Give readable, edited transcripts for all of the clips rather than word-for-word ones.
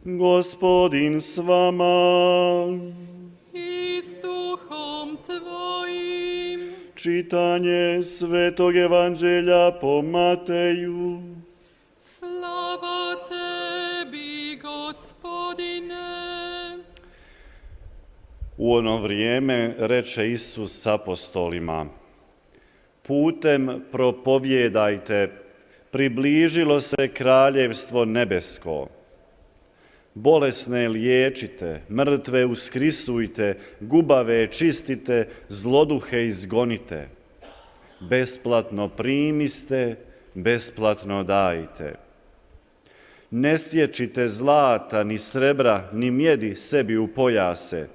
Gospodin s vama. I s duhom tvojim. Čitanje Svetog Evanđelja po Mateju. Slava tebi, Gospodine. U ono vrijeme reče Isus apostolima: putem propovjedajte, približilo se kraljevstvo nebesko. Bolesne liječite, mrtve uskrisujte, gubave čistite, zloduhe izgonite. Besplatno primiste, besplatno dajte. Ne sječite zlata, ni srebra, ni mjedi sebi u pojase,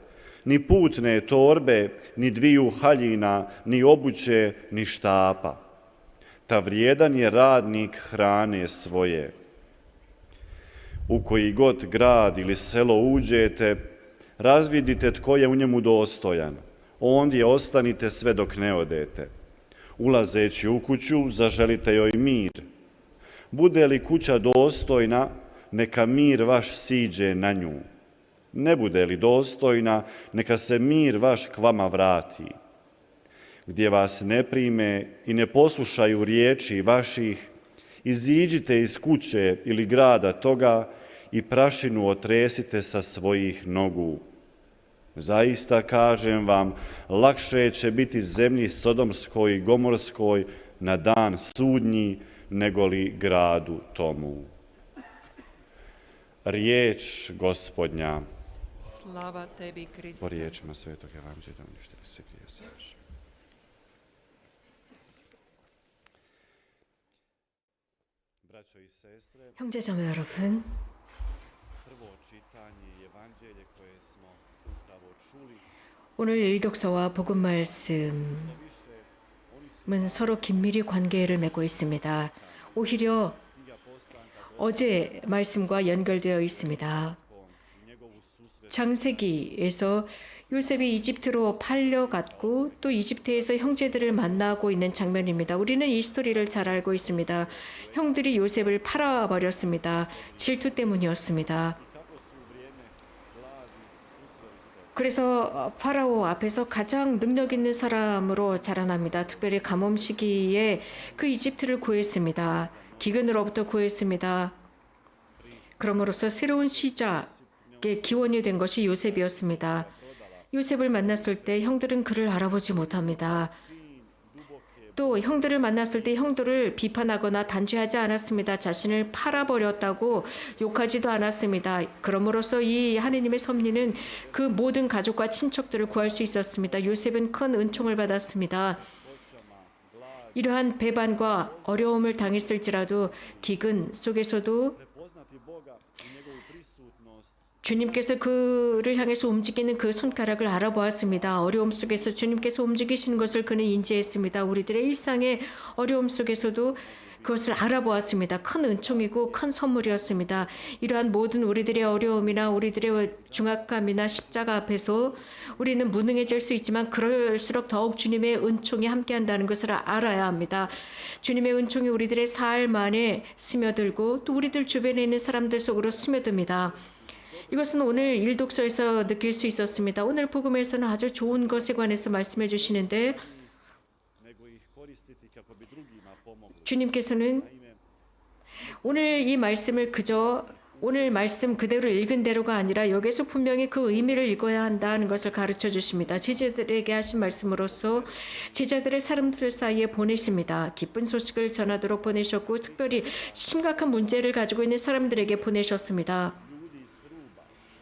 ni putne torbe, ni dviju haljina, ni obuće, ni štapa. Ta vrijedan je radnik hrane svoje. U koji god grad ili selo uđete, razvidite tko je u njemu dostojan. Ondje ostanite sve dok ne odete. Ulazeći u kuću, zaželite joj mir. Bude li kuća dostojna, neka mir vaš siđe na nju. Ne bude li dostojna, neka se mir vaš k vama vrati. Gdje vas ne prime i ne poslušaju riječi vaših, iziđite iz kuće ili grada toga i prašinu otresite sa svojih nogu. Zaista kažem vam, lakše će biti zemlji Sodomskoj i Gomorskoj na dan sudnji, nego li gradu tomu. Riječ Gospodnja. Slava tebi, Kriste. Po riječima Svetog Evanđelja uništili se grijesi naši. Braćo i sestre, 형제자매 여러분, prvo čitanje i evanđelje koje smo upravo čuli, 오늘 일독서와 복음 말씀은 서로 긴밀히 관계를 맺고 있습니다. 오히려 어제 말씀과 연결되어 있습니다. 창세기에서 요셉이 이집트로 팔려갔고 또 이집트에서 형제들을 만나고 있는 장면입니다. 우리는 이 스토리를 잘 알고 있습니다. 형들이 요셉을 팔아버렸습니다. 질투 때문이었습니다. 그래서 파라오 앞에서 가장 능력 있는 사람으로 자라납니다. 특별히 가뭄 시기에 그 이집트를 구했습니다. 기근으로부터 구했습니다. 그럼으로써 새로운 시작의 기원이 된 것이 요셉이었습니다. 요셉을 만났을 때 형들은 그를 알아보지 못합니다. 또 형들을 만났을 때 형들을 비판하거나 단죄하지 않았습니다. 자신을 팔아버렸다고 욕하지도 않았습니다. 그럼으로써 이 하느님의 섭리는 그 모든 가족과 친척들을 구할 수 있었습니다. 요셉은 큰 은총을 받았습니다. 이러한 배반과 어려움을 당했을지라도 기근 속에서도 주님께서 그를 향해서 움직이는 그 손가락을 알아보았습니다. 어려움 속에서 주님께서 움직이시는 것을 그는 인지했습니다. 우리들의 일상의 어려움 속에서도 그것을 알아보았습니다. 큰 은총이고 큰 선물이었습니다. 이러한 모든 우리들의 어려움이나 우리들의 중압감이나 십자가 앞에서 우리는 무능해질 수 있지만 그럴수록 더욱 주님의 은총이 함께한다는 것을 알아야 합니다. 주님의 은총이 우리들의 삶 안에 스며들고 또 우리들 주변에 있는 사람들 속으로 스며듭니다. 이것은 오늘 일독서에서 느낄 수 있었습니다. 오늘 복음에서는 아주 좋은 것에 관해서 말씀해 주시는데 주님께서는 오늘 이 말씀을 그저 오늘 말씀 그대로 읽은 대로가 아니라 여기서 분명히 그 의미를 읽어야 한다는 것을 가르쳐 주십니다. 제자들에게 하신 말씀으로써 제자들의 사람들 사이에 보내십니다. 기쁜 소식을 전하도록 보내셨고 특별히 심각한 문제를 가지고 있는 사람들에게 보내셨습니다.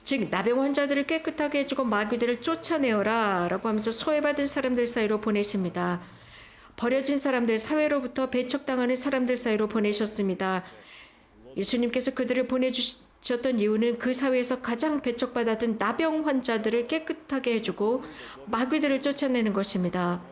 즉 나병 환자들을 깨끗하게 해주고 마귀들을 쫓아내어라 라고 하면서 소외받은 사람들 사이로 보내십니다. 버려진 사람들, 사회로부터 배척당하는 사람들 사이로 보내셨습니다. 예수님께서 그들을 보내주셨던 이유는 그 사회에서 가장 배척받았던 나병 환자들을 깨끗하게 해주고 마귀들을 쫓아내는 것입니다.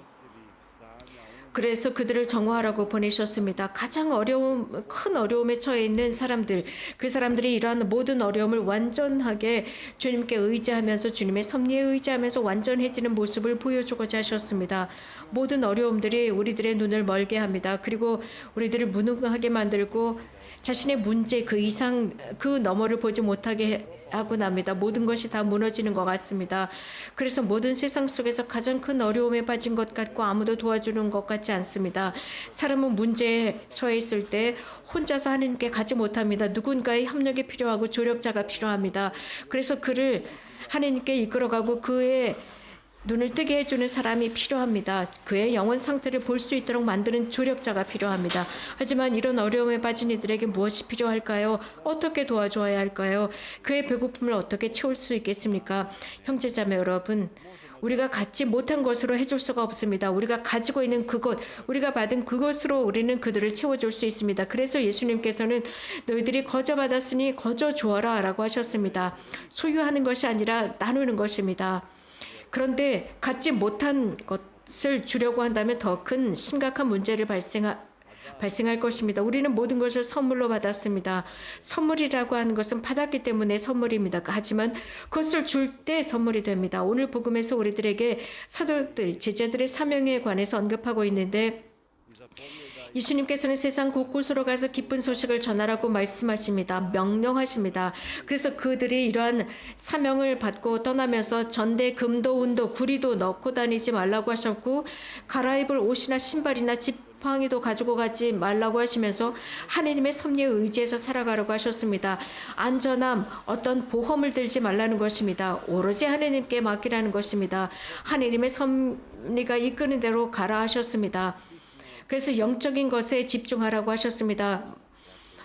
그래서 그들을 정화하라고 보내셨습니다. 가장 큰 어려움에 처해 있는 사람들, 그 사람들이 이러한 모든 어려움을 완전하게 주님께 의지하면서 주님의 섭리에 의지하면서 완전해지는 모습을 보여주고자 하셨습니다. 모든 어려움들이 우리들의 눈을 멀게 합니다. 그리고 우리들을 무능하게 만들고 자신의 문제 그 이상 그 너머를 보지 못하게 하고 납니다. 모든 것이 다 무너지는 것 같습니다. 그래서 모든 세상 속에서 가장 큰 어려움에 빠진 것 같고 아무도 도와주는 것 같지 않습니다. 사람은 문제에 처해 있을 때 혼자서 하나님께 가지 못합니다. 누군가의 협력이 필요하고 조력자가 필요합니다. 그래서 그를 하나님께 이끌어가고 그의 눈을 뜨게 해주는 사람이 필요합니다. 그의 영혼 상태를 볼 수 있도록 만드는 조력자가 필요합니다. 하지만 이런 어려움에 빠진 이들에게 무엇이 필요할까요? 어떻게 도와줘야 할까요? 그의 배고픔을 어떻게 채울 수 있겠습니까? 형제자매 여러분, 우리가 갖지 못한 것으로 해줄 수가 없습니다. 우리가 가지고 있는 그것, 우리가 받은 그것으로 우리는 그들을 채워줄 수 있습니다. 그래서 예수님께서는 너희들이 거저 받았으니 거저 주어라 라고 하셨습니다. 소유하는 것이 아니라 나누는 것입니다. 그런데 갖지 못한 것을 주려고 한다면 더 큰 심각한 문제를 발생할 것입니다. 우리는 모든 것을 선물로 받았습니다. 선물이라고 하는 것은 받았기 때문에 선물입니다. 하지만 그것을 줄 때 선물이 됩니다. 오늘 복음에서 우리들에게 사도들, 제자들의 사명에 관해서 언급하고 있는데 예수님께서는 세상 곳곳으로 가서 기쁜 소식을 전하라고 말씀하십니다. 명령하십니다. 그래서 그들이 이러한 사명을 받고 떠나면서 전대, 금도, 은도, 구리도 넣고 다니지 말라고 하셨고 갈아입을 옷이나 신발이나 지팡이도 가지고 가지 말라고 하시면서 하나님의 섭리에 의지해서 살아가라고 하셨습니다. 안전함, 어떤 보험을 들지 말라는 것입니다. 오로지 하나님께 맡기라는 것입니다. 하나님의 섭리가 이끄는 대로 가라 하셨습니다. 그래서 영적인 것에 집중하라고 하셨습니다.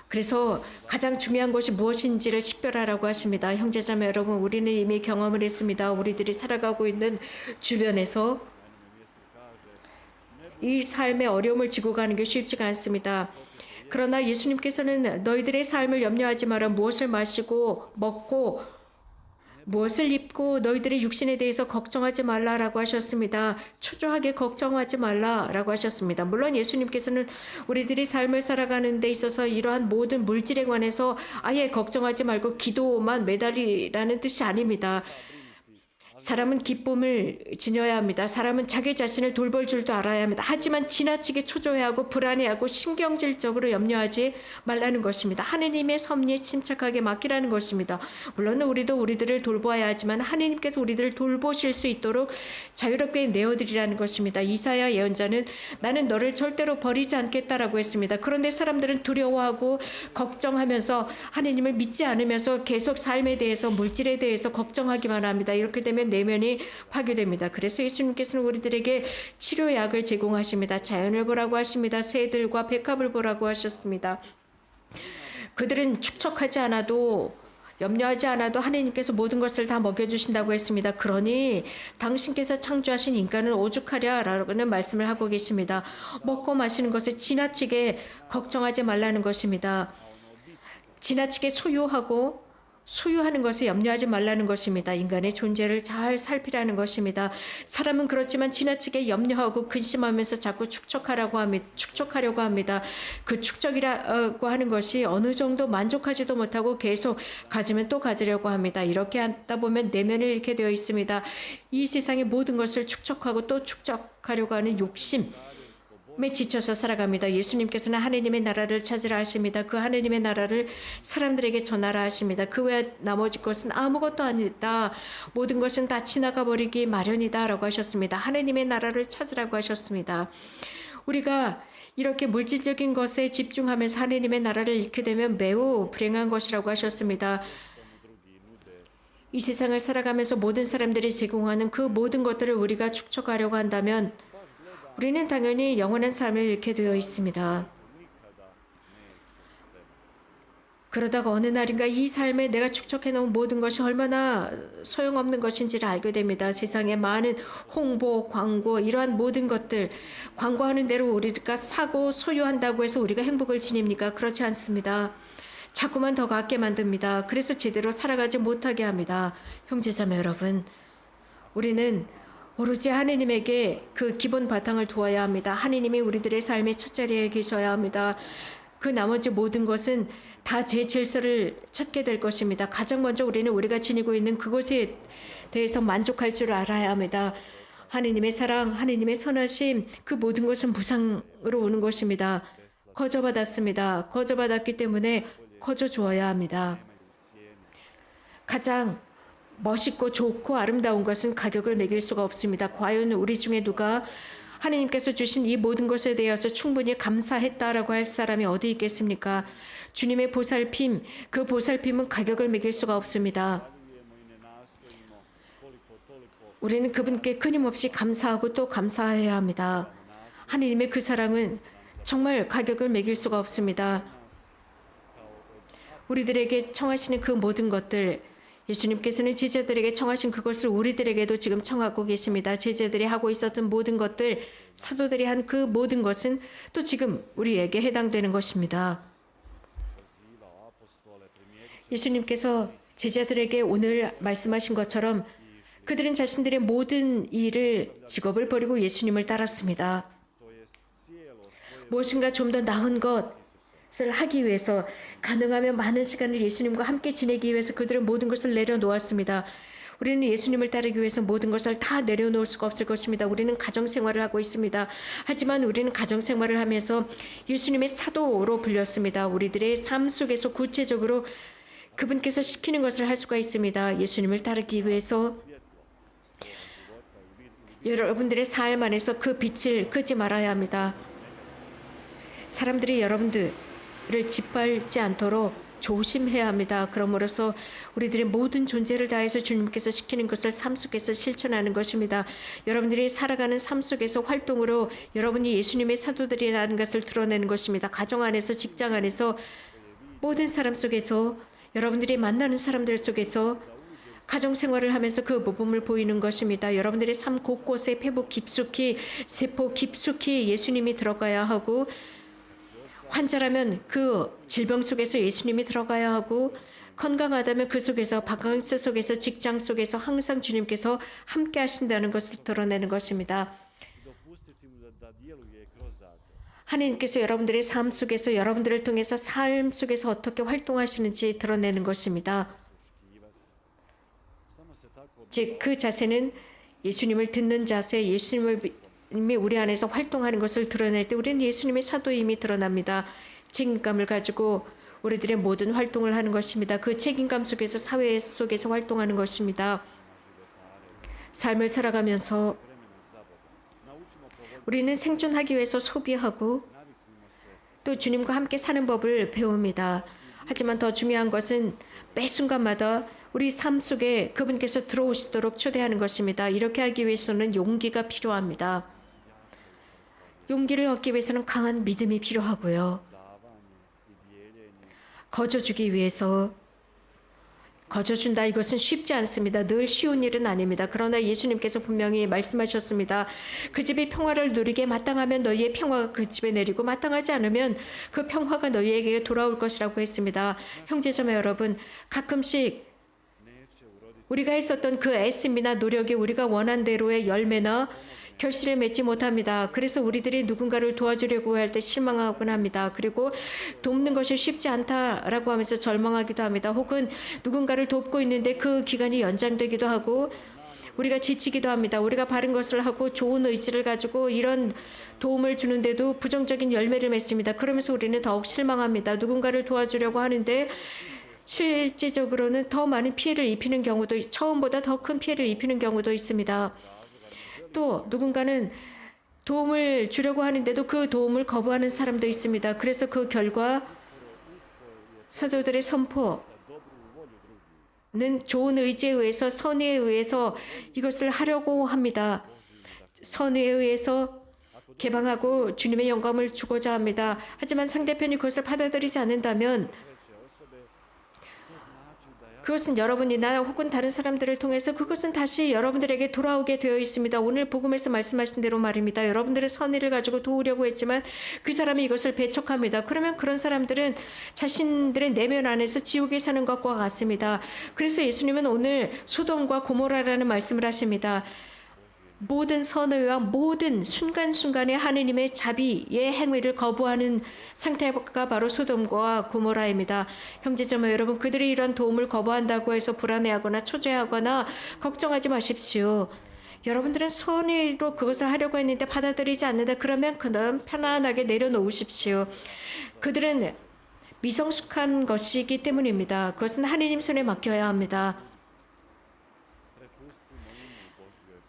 그래서 가장 중요한 것이 무엇인지를 식별하라고 하십니다. 형제자매 여러분, 우리는 이미 경험을 했습니다. 우리들이 살아가고 있는 주변에서 이 삶의 어려움을 지고 가는 게 쉽지가 않습니다. 그러나 예수님께서는 너희들의 삶을 염려하지 마라. 무엇을 마시고 먹고 무엇을 입고 너희들의 육신에 대해서 걱정하지 말라라고 하셨습니다. 초조하게 걱정하지 말라라고 하셨습니다. 물론 예수님께서는 우리들이 삶을 살아가는 데 있어서 이러한 모든 물질에 관해서 아예 걱정하지 말고 기도만 매달리라는 뜻이 아닙니다. 사람은 기쁨을 지녀야 합니다. 사람은 자기 자신을 돌볼 줄도 알아야 합니다. 하지만 지나치게 초조해하고 불안해하고 신경질적으로 염려하지 말라는 것입니다. 하느님의 섭리에 침착하게 맡기라는 것입니다. 물론 우리도 우리들을 돌보아야 하지만 하느님께서 우리들을 돌보실 수 있도록 자유롭게 내어드리라는 것입니다. 이사야 예언자는 나는 너를 절대로 버리지 않겠다라고 했습니다. 그런데 사람들은 두려워하고 걱정하면서 하느님을 믿지 않으면서 계속 삶에 대해서 물질에 대해서 걱정하기만 합니다. 이렇게 되면 내면이 파괴됩니다. 그래서 예수님께서는 우리들에게 치료약을 제공하십니다. 자연을 보라고 하십니다. 새들과 백합을 보라고 하셨습니다. 그들은 축적하지 않아도 염려하지 않아도 하나님께서 모든 것을 다 먹여주신다고 했습니다. 그러니 당신께서 창조하신 인간은 오죽하랴라는 말씀을 하고 계십니다. 먹고 마시는 것에 지나치게 걱정하지 말라는 것입니다. 지나치게 소유하는 것에 염려하지 말라는 것입니다. 인간의 존재를 잘 살피라는 것입니다. 사람은 그렇지만 지나치게 염려하고 근심하면서 자꾸 축적하려고 합니다. 그 축적이라고 하는 것이 어느 정도 만족하지도 못하고 계속 가지면 또 가지려고 합니다. 이렇게 하다 보면 내면을 잃게 되어 있습니다. 이 세상의 모든 것을 축적하고 또 축적하려고 하는 욕심, 에 지쳐서 살아갑니다. 예수님께서는 하느님의 나라를 찾으라 하십니다. 그 하느님의 나라를 사람들에게 전하라 하십니다. 그 외 나머지 것은 아무것도 아니다. 모든 것은 다 지나가 버리기 마련이다 라고 하셨습니다. 하느님의 나라를 찾으라고 하셨습니다. 우리가 이렇게 물질적인 것에 집중하면서 하느님의 나라를 잃게 되면 매우 불행한 것이라고 하셨습니다. 이 세상을 살아가면서 모든 사람들이 제공하는 그 모든 것들을 우리가 축적하려고 한다면 우리는 당연히 영원한 삶을 잃게 되어 있습니다. 그러다가 어느 날인가 이 삶에 내가 축적해놓은 모든 것이 얼마나 소용없는 것인지를 알게 됩니다. 세상에 많은 홍보, 광고 이러한 모든 것들 광고하는 대로 우리가 사고 소유한다고 해서 우리가 행복을 지닙니까? 그렇지 않습니다. 자꾸만 더 갖게 만듭니다. 그래서 제대로 살아가지 못하게 합니다. 형제자매 여러분, 우리는 오로지 하느님에게 그 기본 바탕을 두어야 합니다. 하느님이 우리들의 삶의 첫 자리에 계셔야 합니다. 그 나머지 모든 것은 다 제 질서를 찾게 될 것입니다. 가장 먼저 우리는 우리가 지니고 있는 그것에 대해서 만족할 줄 알아야 합니다. 하느님의 사랑, 하느님의 선하심, 그 모든 것은 무상으로 오는 것입니다. 거저받았습니다. 거저받았기 때문에 거저 주어야 합니다. 가장 멋있고 좋고 아름다운 것은 가격을 매길 수가 없습니다. 과연 우리 중에 누가 하나님께서 주신 이 모든 것에 대해서 충분히 감사했다라고 할 사람이 어디 있겠습니까? 주님의 보살핌, 그 보살핌은 가격을 매길 수가 없습니다. 우리는 그분께 끊임없이 감사하고 또 감사해야 합니다. 하나님의 그 사랑은 정말 가격을 매길 수가 없습니다. 우리들에게 청하시는 그 모든 것들, 예수님께서는 제자들에게 청하신 그것을 우리들에게도 지금 청하고 계십니다. 제자들이 하고 있었던 모든 것들, 사도들이 한 그 모든 것은 또 지금 우리에게 해당되는 것입니다. 예수님께서 제자들에게 오늘 말씀하신 것처럼 그들은 자신들의 모든 일을, 직업을 버리고 예수님을 따랐습니다. 무엇인가 좀 더 나은 것을 하기 위해서, 가능하면 많은 시간을 예수님과 함께 지내기 위해서 그들은 모든 것을 내려놓았습니다. 우리는 예수님을 따르기 위해서 모든 것을 다 내려놓을 수가 없을 것입니다. 우리는 가정생활을 하고 있습니다. 하지만 우리는 가정생활을 하면서 예수님의 사도로 불렸습니다. 우리들의 삶 속에서 구체적으로 그분께서 시키는 것을 할 수가 있습니다. 예수님을 따르기 위해서 여러분들의 삶 안에서 그 빛을 끄지 말아야 합니다. 사람들이 여러분들을 짓밟지 않도록 조심해야 합니다. 그러므로서 우리들의 모든 존재를 다해서 주님께서 시키는 것을 삶 속에서 실천하는 것입니다. 여러분들이 살아가는 삶 속에서 활동으로 여러분이 예수님의 사도들이라는 것을 드러내는 것입니다. 가정 안에서, 직장 안에서, 모든 사람 속에서, 여러분들이 만나는 사람들 속에서 가정생활을 하면서 그 모범을 보이는 것입니다. 여러분들의 삶 곳곳에 폐부 깊숙이, 세포 깊숙이 예수님이 들어가야 하고, 환자라면 그 질병 속에서 예수님이 들어가야 하고, 건강하다면 그 속에서, 바캉스 속에서, 직장 속에서 항상 주님께서 함께 하신다는 것을 드러내는 것입니다. 하나님께서 여러분들의 삶 속에서, 여러분들을 통해서 삶 속에서 어떻게 활동하시는지 드러내는 것입니다. 즉, 그 자세는 예수님을 듣는 자세, 예수님이 우리 안에서 활동하는 것을 드러낼 때 우리는 예수님의 사도임이 드러납니다. 책임감을 가지고 우리들의 모든 활동을 하는 것입니다. 그 책임감 속에서, 사회 속에서 활동하는 것입니다. 삶을 살아가면서 우리는 생존하기 위해서 소비하고 또 주님과 함께 사는 법을 배웁니다. 하지만 더 중요한 것은 매 순간마다 우리 삶 속에 그분께서 들어오시도록 초대하는 것입니다. 이렇게 하기 위해서는 용기가 필요합니다. 용기를 얻기 위해서는 강한 믿음이 필요하고요. 거저주기 위해서, 거저준다, 이것은 쉽지 않습니다. 늘 쉬운 일은 아닙니다. 그러나 예수님께서 분명히 말씀하셨습니다. 그 집이 평화를 누리게 마땅하면 너희의 평화가 그 집에 내리고 마땅하지 않으면 그 평화가 너희에게 돌아올 것이라고 했습니다. 형제자매 여러분, 가끔씩 우리가 했었던 그 애씀이나 노력이 우리가 원한 대로의 열매나 결실을 맺지 못합니다. 그래서 우리들이 누군가를 도와주려고 할 때 실망하곤 합니다. 그리고 돕는 것이 쉽지 않다라고 하면서 절망하기도 합니다. 혹은 누군가를 돕고 있는데 그 기간이 연장되기도 하고 우리가 지치기도 합니다. 우리가 바른 것을 하고 좋은 의지를 가지고 이런 도움을 주는데도 부정적인 열매를 맺습니다. 그러면서 우리는 더욱 실망합니다. 누군가를 도와주려고 하는데 실제적으로는 더 많은 피해를 입히는 경우도, 처음보다 더 큰 피해를 입히는 경우도 있습니다. 또 누군가는 도움을 주려고 하는데도 그 도움을 거부하는 사람도 있습니다. 그래서 그 결과 사도들의 선포는 좋은 의지에 의해서, 선의에 의해서 이것을 하려고 합니다. 선의에 의해서 개방하고 주님의 영광을 주고자 합니다. 하지만 상대편이 그것을 받아들이지 않는다면 그것은 여러분이나 혹은 다른 사람들을 통해서 그것은 다시 여러분들에게 돌아오게 되어 있습니다. 오늘 복음에서 말씀하신 대로 말입니다. 여러분들의 선의를 가지고 도우려고 했지만 그 사람이 이것을 배척합니다. 그러면 그런 사람들은 자신들의 내면 안에서 지옥에 사는 것과 같습니다. 그래서 예수님은 오늘 소돔과 고모라라는 말씀을 하십니다. 모든 선의와 모든 순간순간의 하느님의 자비의 행위를 거부하는 상태가 바로 소돔과 고모라입니다. 형제자매 여러분, 그들이 이런 도움을 거부한다고 해서 불안해하거나 초조해하거나 걱정하지 마십시오. 여러분들은 선의로 그것을 하려고 했는데 받아들이지 않는다. 그러면 그는 편안하게 내려놓으십시오. 그들은 미성숙한 것이기 때문입니다. 그것은 하느님 손에 맡겨야 합니다.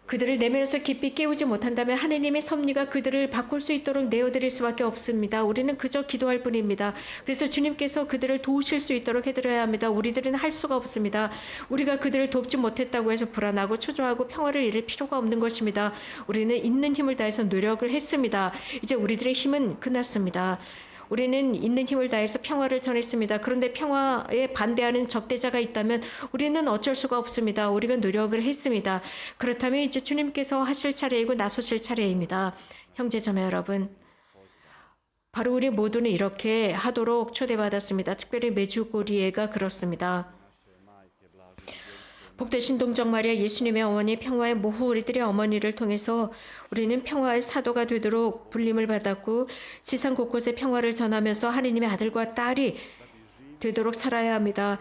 그들을 내면에서 깊이 깨우지 못한다면 하느님의 섭리가 그들을 바꿀 수 있도록 내어드릴 수밖에 없습니다. 우리는 그저 기도할 뿐입니다. 그래서 주님께서 그들을 도우실 수 있도록 해드려야 합니다. 우리들은 할 수가 없습니다. 우리가 그들을 돕지 못했다고 해서 불안하고 초조하고 평화를 잃을 필요가 없는 것입니다. 우리는 있는 힘을 다해서 노력을 했습니다. 이제 우리들의 힘은 끝났습니다. 우리는 있는 힘을 다해서 평화를 전했습니다. 그런데 평화에 반대하는 적대자가 있다면 우리는 어쩔 수가 없습니다. 우리가 노력을 했습니다. 그렇다면 이제 주님께서 하실 차례이고 나서실 차례입니다. 형제자매 여러분, 바로 우리 모두는 이렇게 하도록 초대받았습니다. 특별히 메주고리에가 그렇습니다. 복되신 동정 마리아 예수님의 어머니 평화의 모후 우리들의 어머니를 통해서 우리는 평화의 사도가 되도록 불림을 받았고 세상 곳곳에 평화를 전하면서 하느님의 아들과 딸이 되도록 살아야 합니다.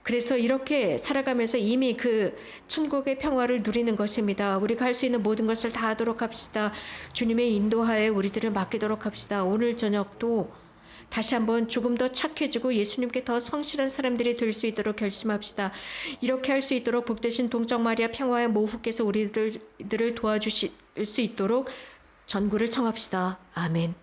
그래서 이렇게 살아가면서 이미 그 천국의 평화를 누리는 것입니다. 우리가 할 수 있는 모든 것을 다 하도록 합시다. 주님의 인도하에 우리들을 맡기도록 합시다. 오늘 저녁도 다시 한번 조금 더 착해지고 예수님께 더 성실한 사람들이 될 수 있도록 결심합시다. 이렇게 할 수 있도록 복되신 동정 마리아 평화의 모후께서 우리들을 도와주실 수 있도록 전구를 청합시다. 아멘.